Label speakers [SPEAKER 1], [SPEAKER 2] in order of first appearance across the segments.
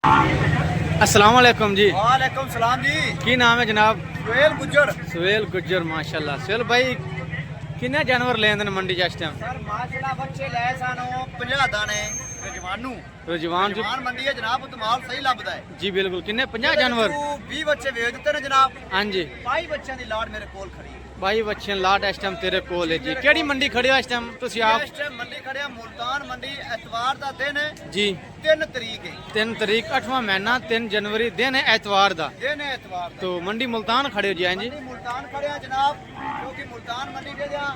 [SPEAKER 1] अस्सलाम वालेकुम जी।
[SPEAKER 2] वालेकुम सलाम जी।
[SPEAKER 1] की नाम है जनाब?
[SPEAKER 2] सुहेल गुज्जर।
[SPEAKER 1] सुहेल गुज्जर, माशाल्लाह। सुहेल भाई किन्ने जानवर लेंदे ने मंडी च इस टाइम?
[SPEAKER 2] सर माशाल्लाह बच्चे ले सानू 50 दाने जवानू
[SPEAKER 1] जवान जो
[SPEAKER 2] जवान मंडी है जनाब, तो माल सही लभदा है
[SPEAKER 1] जी बिल्कुल। किन्ने 50 जानवर?
[SPEAKER 2] 20 बच्चे ਵੇਚ ਦਿੱਤੇ ਨੇ जनाब।
[SPEAKER 1] हाँ जी,
[SPEAKER 2] 22 ਬੱਚਿਆਂ ਦੀ ਲਾਟ ਮੇਰੇ ਕੋਲ ਖੜੀ ਹੈ।
[SPEAKER 1] 22 बच्चे लाट इस टाइम तेरे कोल है जी। केड़ी मंडी खड़ी हो इस टाइम तुसी आप?
[SPEAKER 2] ਇਸ ਟਾਈਮ ਮੰਡੀ ਖੜਿਆ ਮੁਲਤਾਨ ਮੰਡੀ, ਐਤਵਾਰ ਦਾ ਦਿਨ ਹੈ,
[SPEAKER 1] जी
[SPEAKER 2] 3 ਤਰੀਕ ਹੈ।
[SPEAKER 1] 3 तारीख 8वां महीना 3 जनवरी दिन है एतवार दा।
[SPEAKER 2] ਦਿਨ ਹੈ ਐਤਵਾਰ ਦਾ।
[SPEAKER 1] तो मंडी मुल्तान खड़े हो जी। हाँ जी,
[SPEAKER 2] ਮੰਡੀ ਮੁਲਤਾਨ ਖੜਿਆ जनाब, ਕਿਉਂਕਿ ਮੁਲਤਾਨ ਮੰਡੀ ਦੇ ਜਾਂ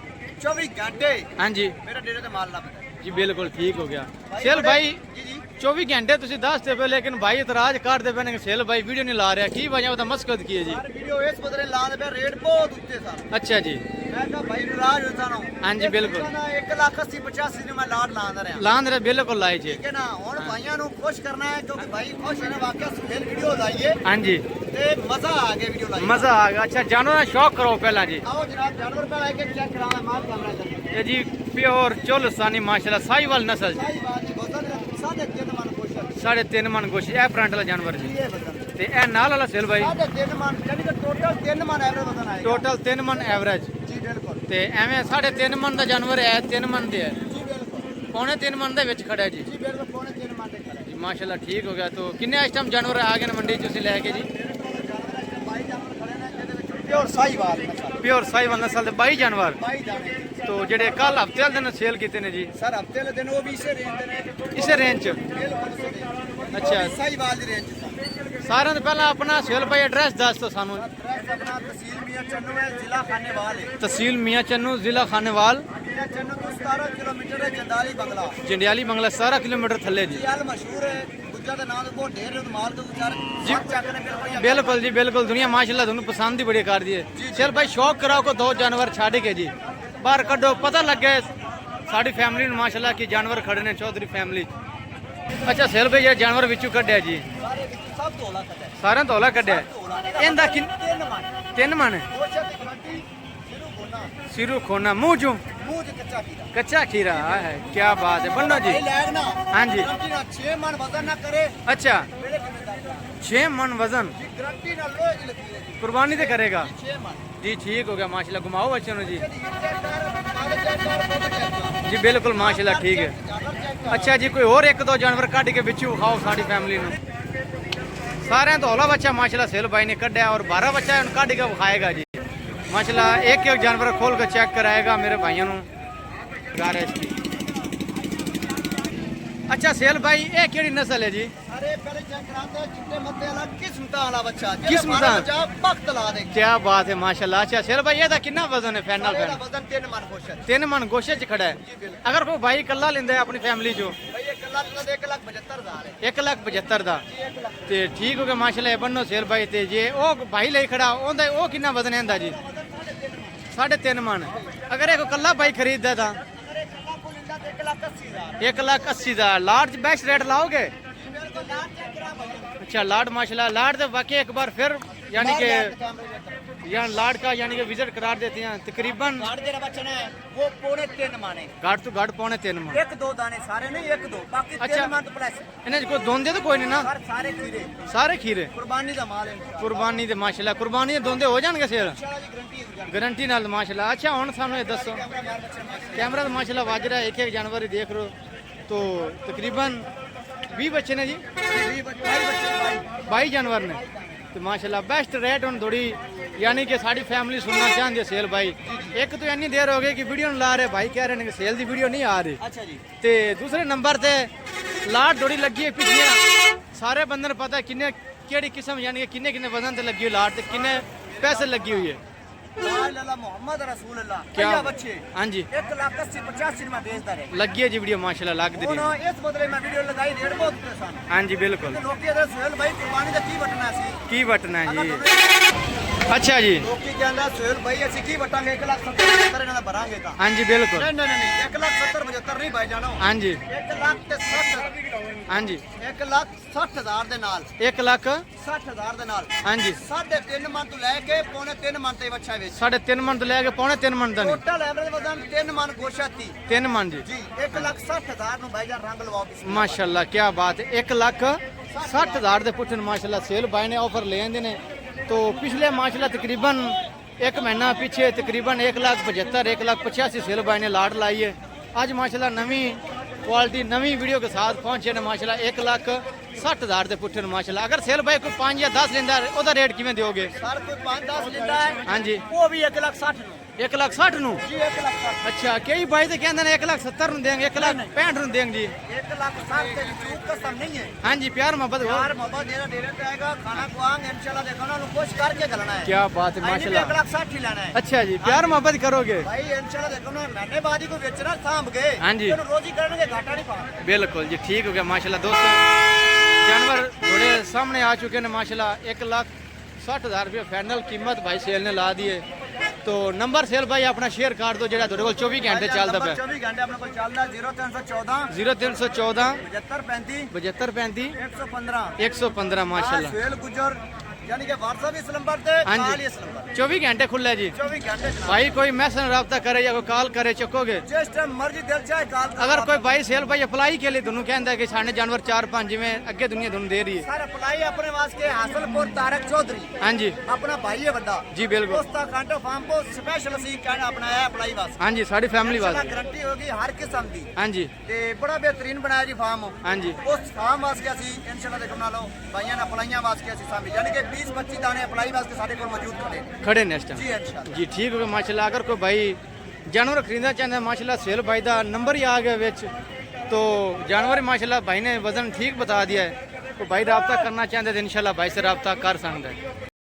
[SPEAKER 2] 24 ਘੰਟੇ
[SPEAKER 1] हाँ जी
[SPEAKER 2] ਮੇਰੇ ਡੇਰੇ ਤੇ ਮਾਲ ਲੱਭਦਾ ਹੈ।
[SPEAKER 1] जी बिल्कुल ठीक हो गया। सेल भाई
[SPEAKER 2] ਜੀ ਜੀ
[SPEAKER 1] 24 घंटे तुसी दसते पे, लेकिन भाई इतराज करते पे ने सेल भाई वीडियो नहीं ला रहा, की वजह ਉਹਦਾ मस्कद की है जी?
[SPEAKER 2] ਹਰ ਵੀਡੀਓ ਇਸ ਬਦਲੇ ਲਾ ਦੇ ਪਿਆ, ਰੇਟ ਬਹੁਤ ਉੱਤੇ ਸਨ।
[SPEAKER 1] अच्छा जी,
[SPEAKER 2] ਮੈਂ ਕਿਹਾ ਭਾਈ ਨਾਰਾਜ਼ ਹੋ ਜਾਣਾ।
[SPEAKER 1] ਹਾਂਜੀ, ਬਿਲਕੁਲ।
[SPEAKER 2] 1,80,85 ਨੂੰ ਮੈਂ ਲਾਟ ਲਾਉਂਦਾ ਰਿਹਾ।
[SPEAKER 1] लांद रे बिल्कुल लाई जी।
[SPEAKER 2] ਠੀਕ ਹੈ ਨਾ, ਹੁਣ ਭਾਈਆਂ ਨੂੰ ਖੁਸ਼ ਕਰਨਾ ਹੈ, ਕਿਉਂਕਿ ਭਾਈ ਖੁਸ਼ ਹੋਣੇ ਵਾਕਿਆ ਸੁਹੇਲ ਵੀਡੀਓ ਲਾਈਏ
[SPEAKER 1] हाँ जी
[SPEAKER 2] ਤੇ ਮਜ਼ਾ ਆ ਗਿਆ ਵੀਡੀਓ ਲਾਈਏ।
[SPEAKER 1] मजा आ गया। अच्छा जानवर का शौक करो पहला जी।
[SPEAKER 2] ਆਓ ਜਨਾਬ ਜਾਨਵਰ ਪਹਿਲਾਂ ਇੱਕ ਚੈੱਕ ਕਰਾਉਣਾ ਮਾਲ ਕੈਮਰਾ ਚੱਲ।
[SPEAKER 1] ये जी प्योर चोलस्तानी माशाल्लाह साहिवाल नस्ल जी।
[SPEAKER 2] ਸਾਈ ਬਾਤ ਜੀ ਬੋਤਲ ਸਾਢੇ 3 ਮਨ ਖੁਸ਼ ਹੈ।
[SPEAKER 1] 3.5 मन गोश ए फ्रंट वाला जानवर जी।
[SPEAKER 2] ਇਹ ਬਦਨ
[SPEAKER 1] ते ए नाल वाला सेल भाई
[SPEAKER 2] ਸਾਢੇ 3 ਮਨ, ਯਾਨੀ ਕਿ ਟੋਟਲ 3 ਮਨ ਐਵਰੇਜ ਬਦਨ ਆਏਗਾ।
[SPEAKER 1] टोटल 3 मन एवरेज।
[SPEAKER 2] ਜੀ ਬਿਲਕੁਲ
[SPEAKER 1] ते एवें 3.5 मन ਦਾ ਜਾਨਵਰ है, 3 मन ਦੇ है,
[SPEAKER 2] ਜੀ ਬਿਲकुल
[SPEAKER 1] पौने 3 मन ਦੇ ਵਿੱਚ ਖੜਾ ਹੈ ਜੀ।
[SPEAKER 2] ਜੀ ਬਿਲकुल ਪੌਣੇ 3 ਮਨ ਦੇ ਖੜਾ
[SPEAKER 1] जी माशाल्लाह ठीक हो गया। तो किन्ने इस टाइम जानवर आ गए ने मंडी ਚ ਤੁਸੀਂ ਲੈ ਕੇ ਜੀ?
[SPEAKER 2] ਭਾਈ ਜਾਨਵਰ ਖੜੇ ਨੇ ਜਿਹਦੇ ਵਿੱਚ ਪਿਓਰ ਸਾਈ ਬਾਤ ਨਸਲ
[SPEAKER 1] प्योर साहिवाल नस्ल ਦੇ 22 जानवर।
[SPEAKER 2] 22 ਦਾਣੇ।
[SPEAKER 1] तो ਜਿਹੜੇ ਕੱਲ ਹਫਤੇ ਵਾਲੇ ਦਿਨ ਸੇਲ ਕੀਤੇ ਨੇ ਜੀ,
[SPEAKER 2] ਸਰ ਹਫਤੇ ਵਾਲੇ ਦਿਨ ਉਹ ਵੀ ਇਸੇ ਰੇਂਜ ਦੇ ਨੇ।
[SPEAKER 1] ਇਸੇ ਰੇਂਜ ਚ।
[SPEAKER 2] ਬਿਲਕੁਲ ਇਸੇ ਰੇਂਜ।
[SPEAKER 1] ਅੱਛਾ।
[SPEAKER 2] ਉਹ ਵੀ ਸਾਹੀਵਾਲ ਦੀ ਰੇਂਜ ਚ ਸਨ।
[SPEAKER 1] ਸਾਰਿਆਂ ਤੋਂ ਪਹਿਲਾਂ ਆਪਣਾ ਸੇਲ ਭਾਈ ਐਡਰੈਸ ਦੱਸ ਦਿਓ ਸਾਨੂੰ।
[SPEAKER 2] ਐਡਰੈਸ ਆਪਣਾ ਤਹਿਸੀਲ ਮੀਆਂ ਚੰਨੂ ਹੈ, ਜ਼ਿਲ੍ਹਾ ਖਾਨੇਵਾਲ ਹੈ।
[SPEAKER 1] तहसील मियाँ चन्नू, जिला खानेवाल,
[SPEAKER 2] ਮੀਆਂ ਚੰਨੂ ਤੋਂ 17 ਕਿਲੋਮੀਟਰ ਹੈ ਜੰਦਾਲੀ ਬੰਗਲਾ।
[SPEAKER 1] जंडियाली बंगला 17 किलोमीटर थल्ले जी।
[SPEAKER 2] ਇਹ ਹਾਲ ਮਸ਼ਹੂਰ ਹੈ, ਗੁੱਜਾ ਦੇ ਨਾਂ ਤੋਂ ਬਹੁਤ ਢੇਰ ਹੈ, ਮਾਲ ਤੋਂ ਵਿਚਾਰ
[SPEAKER 1] जी
[SPEAKER 2] ਚੱਕ ਨੇ ਬਿਲਕੁਲ।
[SPEAKER 1] बिल्कुल जी बिल्कुल। दुनिया माशाल्लाह ਤੁਹਾਨੂੰ ਪਸੰਦ ਹੀ ਬੜੀ ਕਰਦੀ ਹੈ। ਚਲ ਭਾਈ ਸ਼ੌਕ ਕਰਾਓ ਕੋ 2 ਜਾਨਵਰ ਛੱਡ ਕੇ ਜੀ ਬਾਹਰ ਕੱਢੋ, ਪਤਾ ਲੱਗੇ ਸਾਡੀ ਫੈਮਿਲੀ ਨੂੰ ਮਾਸ਼ਾਅੱਲਾ ਕੀ ਜਾਨਵਰ ਖੜੇ ਨੇ ਚੌਧਰੀ ਫੈਮਿਲੀ। ਅੱਛਾ ਸੇਲ ਭਾਈ ਇਹ ਜਾਨਵਰ ਵਿੱਚੋਂ ਕੱਢਿਆ ਜੀ,
[SPEAKER 2] ਸਾਰੇ ਵਿੱਚ ਸਭ ਤੋਂ ਔਲਾ ਕੱਟਿਆ।
[SPEAKER 1] ਸਾਰਿਆਂ ਤੋਂ ਹੌਲਾ ਕੱਢਿਆ। ਇਹਦਾ ਕਿ
[SPEAKER 2] 3 ਮਨ
[SPEAKER 1] 3 ਮਨ
[SPEAKER 2] ਕੋਸ਼ਾ ਤੇ ਖੱਟੀ ਸ਼ੁਰੂ ਹੋਣਾ,
[SPEAKER 1] ਸਿਰੂ ਖੋਨਾ ਮੂੰਹ ਚੋਂ
[SPEAKER 2] ਮੂੰਹ 'ਚ ਕੱਚਾ ਕੀੜਾ।
[SPEAKER 1] ਕੱਚਾ ਖੀਰਾ ਹੈ। ਕੀ ਬਾਤ ਹੈ ਬੰਨੋ ਜੀ।
[SPEAKER 2] ਇਹ ਲੈਗ ਨਾ
[SPEAKER 1] ਹਾਂਜੀ।
[SPEAKER 2] ਗਰੰਟੀ ਨਾਲ 6 ਮਨ ਵਜ਼ਨ ਨਾ ਕਰੇ
[SPEAKER 1] अच्छा
[SPEAKER 2] ਮੇਰੇ ਕਿਵੇਂ ਦਾ
[SPEAKER 1] 6 मन वजन
[SPEAKER 2] ਜੀ, ਗਰੰਟੀ ਨਾਲ ਲੋਹੇ ਦੀ ਲੱਗੀ ਹੈ ਜੀ।
[SPEAKER 1] कुर्बानी से करेगा
[SPEAKER 2] 6 मन
[SPEAKER 1] जी। ठीक हो गया माशाल्लाह। घुमाओ बच्चों ने जी।
[SPEAKER 2] चेक कर कागज चेक कर फोटो चेक कर।
[SPEAKER 1] जी बिल्कुल माशाल्लाह ठीक है।
[SPEAKER 2] जानवर चेक कर।
[SPEAKER 1] अच्छा जी कोई और 1-2 जानवर ਕੱਢ ਕੇ ਵਿੱਚੋਂ ਖਾਓ ਸਾਡੀ ਫੈਮਿਲੀ ਨੂੰ। ਸਾਰਿਆਂ ਤੋਂ ਹੌਲਾ ਬੱਚਾ ਮਾਸ਼ਾਅੱਲਾ ਸੇਲ ਭਾਈ ਨੇ ਕੱਢਿਆ ਔਰ 12 ਬੱਚਾ ਹੁਣ ਕੱਢ ਕੇ ਵਿਖਾਏਗਾ ਜੀ माशाल्लाह। एक एक जानवर खोल कर चेक कराएगा मेरे भाइयों ਨੂੰ गारज की। अच्छा सेल भाई ये केड़ी नस्ल है जी?
[SPEAKER 2] अरे पहले चेक कराते हैं चिट्टे मत्ते वाला किस्म का वाला बच्चा।
[SPEAKER 1] किस्म का?
[SPEAKER 2] बच्चा वक्त ला दे।
[SPEAKER 1] क्या बात है माशाल्लाह। अच्छा सेल भाई ਇਹਦਾ ਕਿੰਨਾ ਵਜ਼ਨ ਹੈ ਫਾਈਨਲ
[SPEAKER 2] सारे
[SPEAKER 1] ਫਾਈनल?
[SPEAKER 2] का वजन 3 मन कोशिश।
[SPEAKER 1] 3 मन गोशे ਚ ਖੜਾ ਹੈ। अगर कोई भाई ਕੱਲਾ ਲੈਂਦਾ ਹੈ ਆਪਣੀ ਫੈਮਿਲੀ ਚੋਂ
[SPEAKER 2] भाई 1,75,000 है।
[SPEAKER 1] 1,75,000 ਦਾ
[SPEAKER 2] जी 1 लाख
[SPEAKER 1] ਤੇ ਠੀਕ ਹੋ ਗਿਆ ਮਾਸ਼ਾਅੱਲਾ। ਇਹ ਬੰਨੋ ਸੇਲ ਭਾਈ ਤੇ ਜੇ ਉਹ ਭਾਈ ਲਈ ਖੜਾ ਉਹਦਾ ਉਹ ਕਿੰਨਾ ਵਜ਼ਨ ਇਹਦਾ ਜੀ? 3.5 ਮਨ। ਅਗਰ ਇਹ ਕੋਈ ਕੱਲਾ ਭਾਈ ਖਰੀਦਦਾ ਤਾਂ
[SPEAKER 2] अगर 1 लाख को लेंदा तो 1,80,000।
[SPEAKER 1] 1,80,000 लार्ज बेस्ट रेट लाओगे?
[SPEAKER 2] जी बिल्कुल लाख चेक करा भाई।
[SPEAKER 1] अच्छा लाड माशाल्लाह। लाड तो वाकई एक बार फिर यानी कि यहाँ लाड का यानी कि विजिट करा देते हैं तकरीबन।
[SPEAKER 2] गाड़ जेड़ा बच्चा है वो 3.5 मन है।
[SPEAKER 1] घाट तो घाट 3.5 मन।
[SPEAKER 2] 1-2 दाने सारे नहीं 1-2 बाकी
[SPEAKER 1] अच्छा।
[SPEAKER 2] 3 मन प्लस।
[SPEAKER 1] इन्हें कोई दोंदे तो कोई नहीं ना?
[SPEAKER 2] सर सारे खीरे
[SPEAKER 1] सारे खीरे
[SPEAKER 2] कुर्बानी का माल है।
[SPEAKER 1] कुर्बानी दे माशाल्लाह। कुर्बानी दे दोंदे हो जाएंगे सेल
[SPEAKER 2] इंशाल्लाह जी गारंटी है।
[SPEAKER 1] गारंटी नाल माशाल्लाह। अच्छा हुन सानू ये दसो कैमरा तो माशाल्लाह वाज रहा है, एक एक जानवर ही देख रहे हो तो तकरीबन 20 बच्चे ने जी। 22 जानवर ने तो माशाल्लाह बेस्ट रेट हुन थोड़ी यानी कि साड़ी फैमिली सुनना चाहती है सेल भाई। एक तो इतनी देर हो गई कि वीडियो नहीं ला रहे भाई, कह रहे हैं कि सेल की वीडियो नहीं आ रही।
[SPEAKER 2] अच्छा जी।
[SPEAKER 1] ते दूसरे नंबर ते लाट थोड़ी लगी है पिछले सारे बंदे ने पता है किन्ने केड़ी किस्म यानी कि किन्ने किन्ने वजन ते लगी हुई लाट ते किन्ने पैसे लगी हुई है।
[SPEAKER 2] ला इलाहा मोहम्मद रसूल अल्लाह।
[SPEAKER 1] क्या
[SPEAKER 2] बच्चे
[SPEAKER 1] हाँ जी
[SPEAKER 2] 1,80,85 में बेचता रहे।
[SPEAKER 1] लगी है जी वीडियो माशाल्लाह लग दी।
[SPEAKER 2] ਹੁਣ ਇਸ ਬਦਲੇ ਮੈਂ ਵੀਡੀਓ ਲਗਾਈ ਰੇਟ ਬਹੁਤ ਪਰੇਸ਼ਾਨ।
[SPEAKER 1] हाँ जी बिल्कुल।
[SPEAKER 2] ਲੋਕੀ ਇਹਦੇ ਸੁਹੇਲ ਭਾਈ ਕੁਰਬਾਨੀ ਦਾ ਕੀ ਵਟਣਾ ਸੀ?
[SPEAKER 1] की बटना है जी। अच्छा जी
[SPEAKER 2] ਲੋਕੀ ਕਹਿੰਦਾ ਸੁਹੇਲ ਭਾਈ ਅਸੀਂ ਕੀ ਵਟਾਂਗੇ 1,70,75 ਇਹਨਾਂ ਦਾ ਭਰਾਂਗੇ ਤਾਂ।
[SPEAKER 1] हाँ जी बिल्कुल।
[SPEAKER 2] ਨਹੀਂ ਨਹੀਂ ਨਹੀਂ 1,70,75 ਨਹੀਂ ਭਾਈ ਜਾਣੋ।
[SPEAKER 1] हाँ जी
[SPEAKER 2] 1,60,000
[SPEAKER 1] हाँ जी
[SPEAKER 2] 1,60,000 ਦੇ ਨਾਲ
[SPEAKER 1] 1,60,000
[SPEAKER 2] ਦੇ ਨਾਲ
[SPEAKER 1] हाँ जी
[SPEAKER 2] 3.5 ਮਨ ਤੋਂ ਲੈ ਕੇ 3.5 ਮਨ ਤੇ ਬੱਚਾ ਵੇਚ।
[SPEAKER 1] 3.5 मन तो लेके 3.5 मन तक
[SPEAKER 2] ਟੋਟਲ ਐਵਰੇਜ ਵਜ਼ਨ 3 ਮਨ ਗੋਸ਼ਾ 30
[SPEAKER 1] 3 मन जी।
[SPEAKER 2] ਜੀ 1,60,000 ਨੂੰ ਭਾਈ ਜਾਨ ਰੰਗ ਲਵਾਓ।
[SPEAKER 1] माशाल्लाह क्या बात है। 1,60,000 60,000 ਦੇ ਪੁੱਠਨ ਮਾਸ਼ਾਅੱਲਾ ਸੇਲ ਬਾਈ ਨੇ ਆਫਰ ਲੈ ਆਂਦੇ ਨੇ। तो पिछले माशाल्लाह तकरीबन एक महीना पीछे तकरीबन 1,75,000 1,85,000 सेल बाई ने लाट लाई है। आज माशाल्लाह नवी क्वालिटी नवी वीडियो के साथ पहुंचे ने माशाल्लाह 1,60,000 दे पुट्ठे माशाल्लाह। अगर सेल बाई कोई 5 या 10 लेंदा है ओदा रेट किवें दोगे?
[SPEAKER 2] सर कोई 5-10 लेंदा है
[SPEAKER 1] हाँ जी
[SPEAKER 2] वो भी 1,60,000 ਨੂੰ
[SPEAKER 1] 1,60,000 ਨੂੰ
[SPEAKER 2] ਜੀ 1,60,000
[SPEAKER 1] अच्छा कई भाई तो कहते हैं 1,70,000 ਨੂੰ देंगे 1,65,000 ਨੂੰ देंगे जी
[SPEAKER 2] 1,60,000 ਤੇ चूक कसम नहीं है
[SPEAKER 1] हाँ जी प्यार मोहब्बत हो
[SPEAKER 2] यार मोहब्बत देना डेरे पे आएगा खाना खुआएंगे इंशाल्लाह देखो ना खुश करके चलना है।
[SPEAKER 1] क्या बात है माशाल्लाह
[SPEAKER 2] 1,60,000 ही लेना है।
[SPEAKER 1] अच्छा जी प्यार मोहब्बत करोगे
[SPEAKER 2] भाई इंशाल्लाह देखो ना महीने बाद ही को बेचना सांभ के
[SPEAKER 1] हाँ जी।
[SPEAKER 2] तो रोजी करने घाटा नहीं पाना।
[SPEAKER 1] बिल्कुल जी ठीक हो गया माशाल्लाह। दोस्तों जानवर थोड़े सामने आ चुके हैं माशाल्लाह 1,60,000 रुपये फाइनल कीमत भाई सेल ने ला दिए। तो नंबर सेल भाई अपना शेयर कर दो जेड़ा ਤੁਹਾਡੇ ਕੋਲ 24 ਘੰਟੇ ਚੱਲਦਾ ਪਿਆ।
[SPEAKER 2] 24 ਘੰਟੇ ਆਪਣੇ ਕੋਲ ਚੱਲਦਾ 0314
[SPEAKER 1] 0314
[SPEAKER 2] 7535
[SPEAKER 1] 7535
[SPEAKER 2] 115
[SPEAKER 1] 115 माशाल्लाह।
[SPEAKER 2] सुहेल गुजर यानी कि WhatsApp इस नंबर पे
[SPEAKER 1] हाँ
[SPEAKER 2] कॉल
[SPEAKER 1] जी
[SPEAKER 2] इस नंबर
[SPEAKER 1] 24 घंटे खुला है जी।
[SPEAKER 2] 24 घंटे चला।
[SPEAKER 1] भाई कोई मैसेज रब्ता करे या कोई कॉल करे चकोगे?
[SPEAKER 2] जिस टाइम मर्जी दिल चाहे कॉल करो।
[SPEAKER 1] अगर कोई भाई सेल भाई अप्लाई के लिए दोनों कहता है कि साढ़े जानवर 4-5 जिमें अगे दुनिया दोनों दे रही है।
[SPEAKER 2] सर अप्लाई अपने वास्ते हासलपुर तारक चौधरी
[SPEAKER 1] हाँ जी
[SPEAKER 2] अपना भाई है बंदा
[SPEAKER 1] जी बिल्कुल
[SPEAKER 2] दोस्ता कांटो फार्म को स्पेशल ਅਸੀਂ कहना अपना है अप्लाई वास्ते।
[SPEAKER 1] हाँ जी साड़ी फैमिली वास्ते
[SPEAKER 2] गारंटी होगी हर किस्म दी
[SPEAKER 1] हाँ जी
[SPEAKER 2] ਤੇ ਬੜਾ ਬਿਹਤਰੀਨ ਬਣਾਇਆ ਜੀ ਫਾਰਮ।
[SPEAKER 1] हाँ जी
[SPEAKER 2] ਉਸ ਫਾਰਮ ਵਾਸਤੇ ਅਸੀਂ ਇਨਸ਼ਾਅੱਲਾ ਦੇਖੋ ਨਾਲੋਂ ਭਾਈਆਂ ਨੇ ਅਪਲਾਈਆਂ ਵਾਸਤੇ ਅਸੀਂ ਸਾਂਭੀ ਯਾਨੀ ਕਿ 20-25 ਦਾਣੇ ਅਪਲਾਈ ਵਾਸਤੇ ਸਾਡੇ ਕੋਲ ਮੌਜੂਦ ਖੜੇ ਨੇ
[SPEAKER 1] खड़े ने इस टाइम
[SPEAKER 2] ਜੀ ਇਨਸ਼ਾਅੱਲਾ।
[SPEAKER 1] जी ठीक हो गया माशाल्लाह। अगर कोई भाई जानवर खरीदना चाहता है माशाल्लाह सेल भाई का नंबर ही आ गया विच तो जानवर माशाल्लाह भाई ने वजन ठीक बता दिया है। तो भाई रब्ता करना चाहते हैं तो इंशाल्लाह भाई से रब्ता कर सकता है।